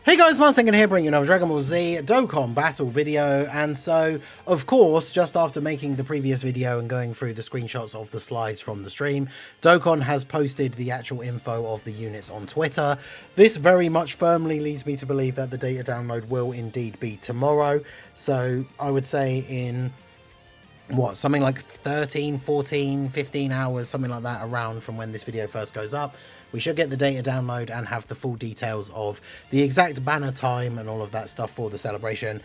Hey guys, Martin here bringing you another Dragon Ball Z Dokkan battle video. And so, of course, just after making the previous video and going through the screenshots of the slides from the stream, Dokkan has posted the actual info of the units on Twitter. This very much firmly leads me to believe that the data download will indeed be tomorrow. So I would say in something like 13, 14, 15 hours, something like that, around from when this video first goes up, we should get the data download and have the full details of the exact banner time and all of that stuff for the celebration.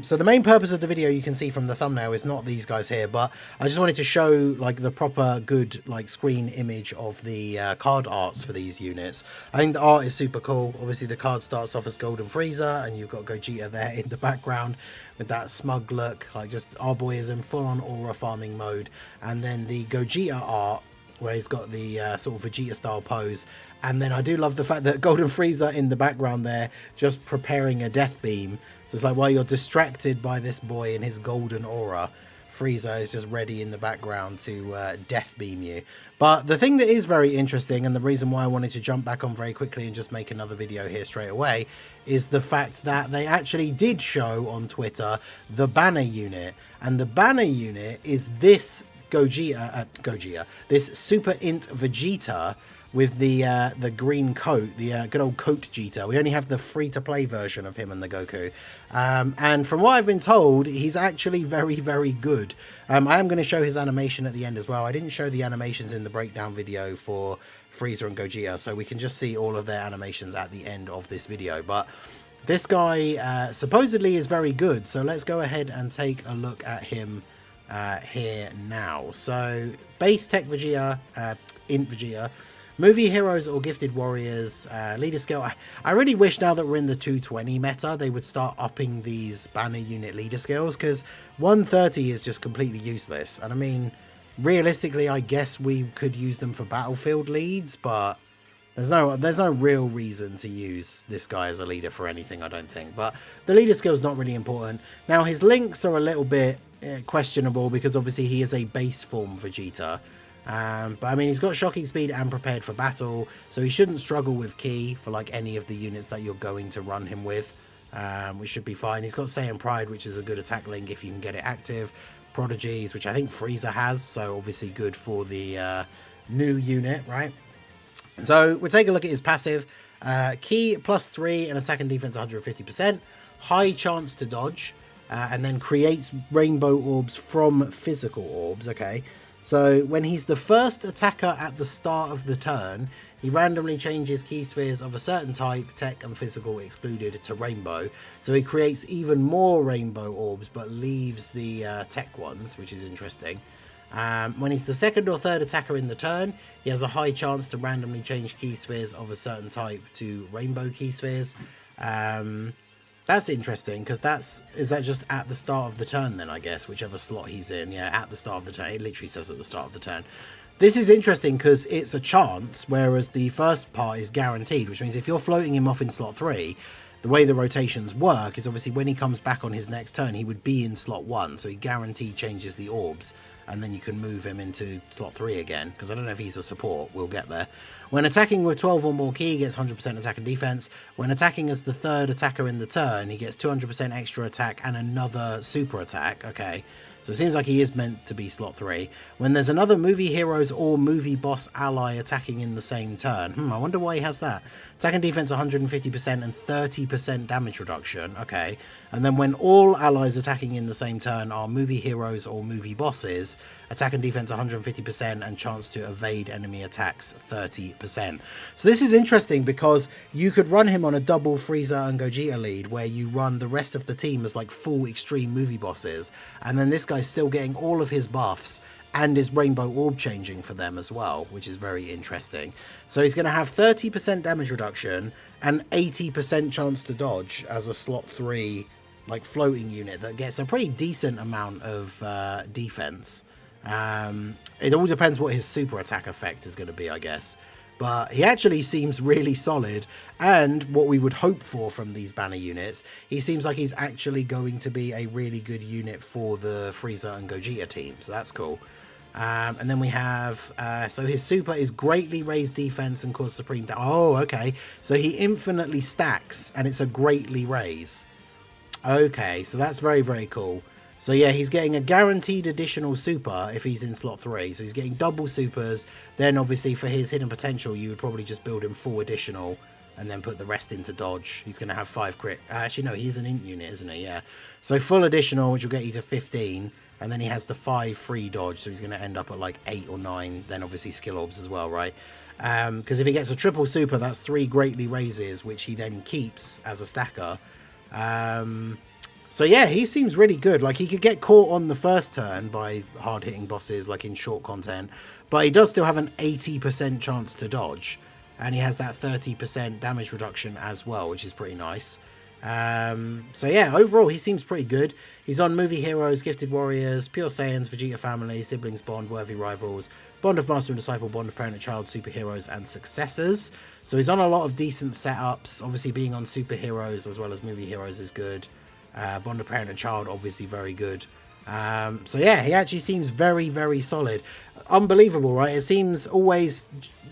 So the main purpose of the video, you can see from the thumbnail, is not these guys here, but I just wanted to show like the proper good like screen image of the card arts for these units. I think the art is super cool. Obviously the card starts off as Golden Frieza and you've got Gogeta there in the background with that smug look, like just our boy is in full-on aura farming mode. And then the Gogeta art, where he's got the sort of Vegeta style pose. And then I do love the fact that Golden Frieza in the background there, just preparing a death beam. So it's like, while you're distracted by this boy in his golden aura, Frieza is just ready in the background to death beam you. But the thing that is very interesting, and the reason why I wanted to jump back on very quickly and just make another video here straight away, is the fact that they actually did show on Twitter the banner unit. And the banner unit is this Gogeta, this Super Int Vegeta with the green coat, the good old coat Vegeta. We only have the free-to-play version of him and the Goku. And from what I've been told, he's actually very, very good. I am going to show his animation at the end as well. I didn't show the animations in the breakdown video for Frieza and Gogeta, so we can just see all of their animations at the end of this video. But this guy supposedly is very good, so let's go ahead and take a look at him here now. So base tech Vegeta, Int Vegeta, movie heroes or gifted warriors, leader skill. I really wish now that we're in the 220 meta they would start upping these banner unit leader skills, because 130 is just completely useless. And I mean, realistically, I guess we could use them for battlefield leads, but there's no real reason to use this guy as a leader for anything, I don't think. But the leader skill is not really important. Now his links are a little bit questionable, because obviously he is a base form Vegeta, but I mean, he's got shocking speed and prepared for battle, so he shouldn't struggle with ki for like any of the units that you're going to run him with. We should be fine. He's got Saiyan Pride, which is a good attack link if you can get it active. Prodigies, which I think Frieza has, so obviously good for the new unit, right? So we'll take a look at his passive. Ki +3 and attack and defense 150%, high chance to dodge, and then creates rainbow orbs from physical orbs. Okay, so when he's the first attacker at the start of the turn, he randomly changes ki spheres of a certain type, tech and physical excluded, to rainbow. So he creates even more rainbow orbs but leaves the tech ones, which is interesting. When he's the second or third attacker in the turn, he has a high chance to randomly change ki spheres of a certain type to rainbow ki spheres. That's interesting, because is that just at the start of the turn then, I guess, whichever slot he's in. Yeah, at the start of the turn. It literally says at the start of the turn. This is interesting because it's a chance, whereas the first part is guaranteed, which means if you're floating him off in slot 3, the way the rotations work is obviously when he comes back on his next turn, he would be in slot 1, so he guaranteed changes the orbs, and then you can move him into slot 3 again, because I don't know if he's a support, we'll get there. When attacking with 12 or more ki, he gets 100% attack and defense. When attacking as the third attacker in the turn, he gets 200% extra attack and another super attack. Okay, so it seems like he is meant to be slot 3. When there's another movie heroes or movie boss ally attacking in the same turn. I wonder why he has that. Attack and defense 150% and 30% damage reduction. Okay, and then when all allies attacking in the same turn are movie heroes or movie bosses, attack and defense 150% and chance to evade enemy attacks 30%. So this is interesting, because you could run him on a double Frieza and Gogeta lead, where you run the rest of the team as like full extreme movie bosses, and then this guy's still getting all of his buffs and his rainbow orb changing for them as well, which is very interesting. So he's going to have 30% damage reduction and 80% chance to dodge as a slot 3 like floating unit that gets a pretty decent amount of defense. It all depends what his super attack effect is going to be, I guess. But he actually seems really solid, and what we would hope for from these banner units, he seems like he's actually going to be a really good unit for the Frieza and Gogeta team, so that's cool. And then we have, so his super is greatly raised defense and cause supreme damage. Oh, okay. So he infinitely stacks and it's a greatly raise. Okay, so that's very, very cool. So yeah, he's getting a guaranteed additional super if he's in slot 3. So he's getting double supers. Then obviously for his hidden potential, you would probably just build him full additional and then put the rest into dodge. He's going to have 5 crit. Actually, no, he's an int unit, isn't he? Yeah. So full additional, which will get you to 15. And then he has the 5 free dodge. So he's going to end up at like 8 or 9. Then obviously skill orbs as well, right? Because if he gets a triple super, that's 3 greatly raises, which he then keeps as a stacker. So yeah, he seems really good. Like, he could get caught on the first turn by hard-hitting bosses, like in short content, but he does still have an 80% chance to dodge, and he has that 30% damage reduction as well, which is pretty nice. So yeah, overall, he seems pretty good. He's on Movie Heroes, Gifted Warriors, Pure Saiyans, Vegeta Family, Siblings Bond, Worthy Rivals, Bond of Master and Disciple, Bond of Parent and Child, Superheroes, and Successors. So he's on a lot of decent setups. Obviously, being on Superheroes as well as Movie Heroes is good. Bond of Parent and Child, obviously very good. So yeah, he actually seems very, very solid. Unbelievable, right? It seems always,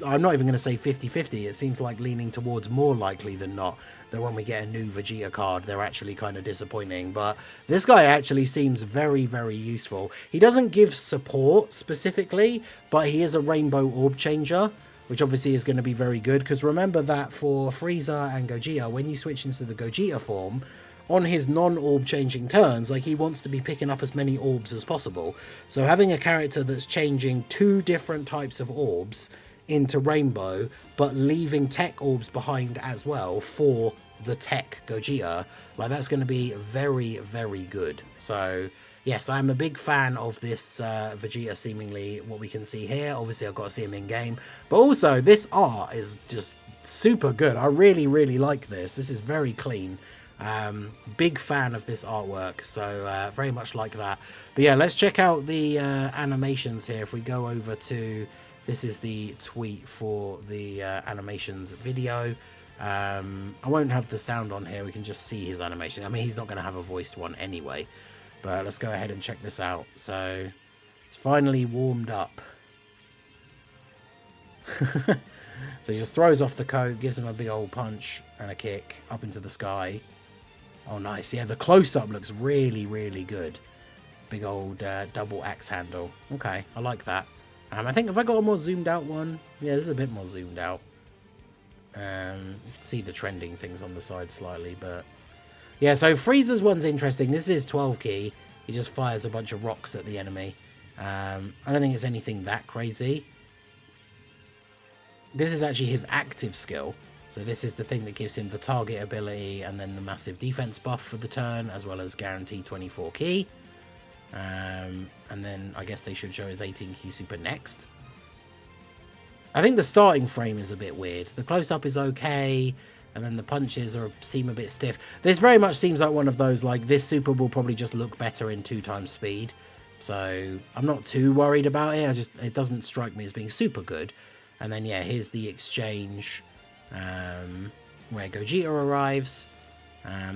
I'm not even going to say 50-50. It seems like leaning towards more likely than not that when we get a new Vegeta card, they're actually kind of disappointing. But this guy actually seems very, very useful. He doesn't give support specifically, but he is a rainbow orb changer, which obviously is going to be very good. Because remember that for Frieza and Gogeta, when you switch into the Gogeta form, on his non-orb changing turns, like, he wants to be picking up as many orbs as possible. So having a character that's changing 2 different types of orbs into rainbow, but leaving tech orbs behind as well for the tech Gogeta, like, that's going to be very, very good. So yes, I'm a big fan of this Vegeta, seemingly what we can see here. Obviously, I've got to see him in game, but also this art is just super good. I really, really like this. This is very clean. Big fan of this artwork, so very much like that. But yeah, let's check out the animations here. If we go over to, this is the tweet for the animations video. I won't have the sound on here, we can just see his animation. I mean, he's not going to have a voiced one anyway, but let's go ahead and check this out. So it's finally warmed up. So he just throws off the coat, gives him a big old punch and a kick up into the sky. Oh, nice. Yeah, the close-up looks really, really good. Big old double axe handle. Okay, I like that. I think, have I got a more zoomed out one? Yeah, this is a bit more zoomed out. You can see the trending things on the side slightly, but... yeah, so Frieza's one's interesting. This is 12 key. He just fires a bunch of rocks at the enemy. I don't think it's anything that crazy. This is actually his active skill. So this is the thing that gives him the target ability and then the massive defense buff for the turn, as well as guaranteed 24 key. And then I guess they should show his 18 key super next. I think the starting frame is a bit weird. The close-up is okay, and then the punches seem a bit stiff. This very much seems like one of those, like, this super will probably just look better in 2 times speed. So I'm not too worried about it. It doesn't strike me as being super good. And then, yeah, here's the exchange... where Gogeta arrives.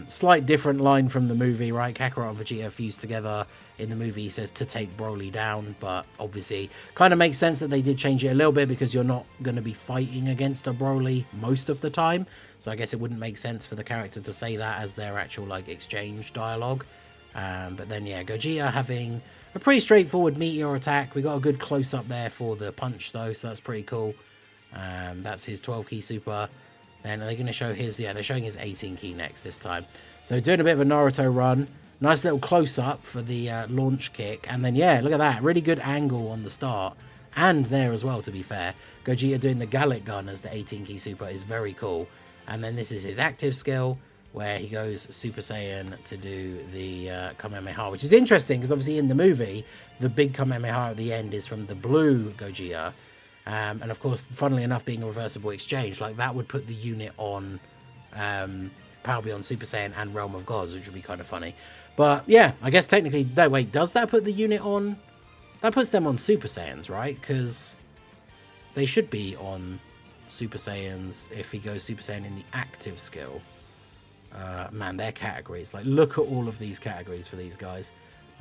Slight different line from the movie, right? Kakarot and Vegeta fused together. In the movie, he says to take Broly down, but obviously kind of makes sense that they did change it a little bit because you're not going to be fighting against a Broly most of the time. So I guess it wouldn't make sense for the character to say that as their actual, like, exchange dialogue. But then, yeah, Gogeta having a pretty straightforward meteor attack. We got a good close-up there for the punch, though, so that's pretty cool. That's his 12 key super. Then are they going to show his... yeah, they're showing his 18 key next this time. So doing a bit of a Naruto run. Nice little close-up for the launch kick. And then, yeah, look at that. Really good angle on the start. And there as well, to be fair. Gogeta doing the Gallic gun as the 18 key super is very cool. And then this is his active skill, where he goes Super Saiyan to do the Kamehameha, which is interesting because obviously in the movie, the big Kamehameha at the end is from the blue Gogeta. And of course, funnily enough, being a reversible exchange, like, that would put the unit on Power Beyond Super Saiyan and Realm of Gods, which would be kind of funny. But yeah, I guess technically, no, wait, does that put the unit on? That puts them on Super Saiyans, right? Because they should be on Super Saiyans if he goes Super Saiyan in the active skill. Man, their categories, like, look at all of these categories for these guys.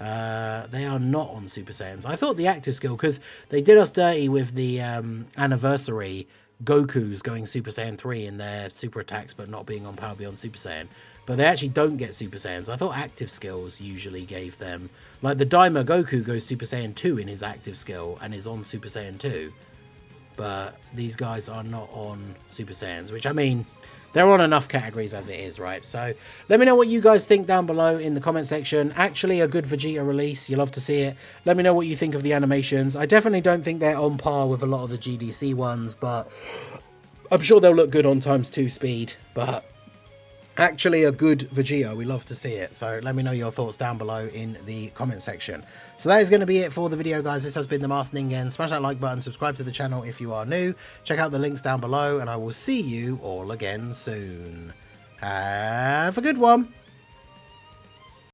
They are not on Super Saiyans. I thought the active skill, because they did us dirty with the anniversary Goku's going Super Saiyan 3 in their super attacks but not being on Power Beyond Super Saiyan. But they actually don't get Super Saiyans. I thought active skills usually gave them... Like the Daima Goku goes Super Saiyan 2 in his active skill and is on Super Saiyan 2. But these guys are not on Super Saiyans, which, I mean, they're on enough categories as it is, right? So let me know what you guys think down below in the comment section. Actually, a good Vegeta release. You'll love to see it. Let me know what you think of the animations. I definitely don't think they're on par with a lot of the GDC ones, but I'm sure they'll look good on ×2 speed. But actually a good Vegeta, we love to see it. So let me know your thoughts down below in the comment section. So that is going to be it for the video, guys. This has been the Master Ningen. Smash that like button, subscribe to the channel if you are new, check out the links down below, and I will see you all again soon. Have a good one.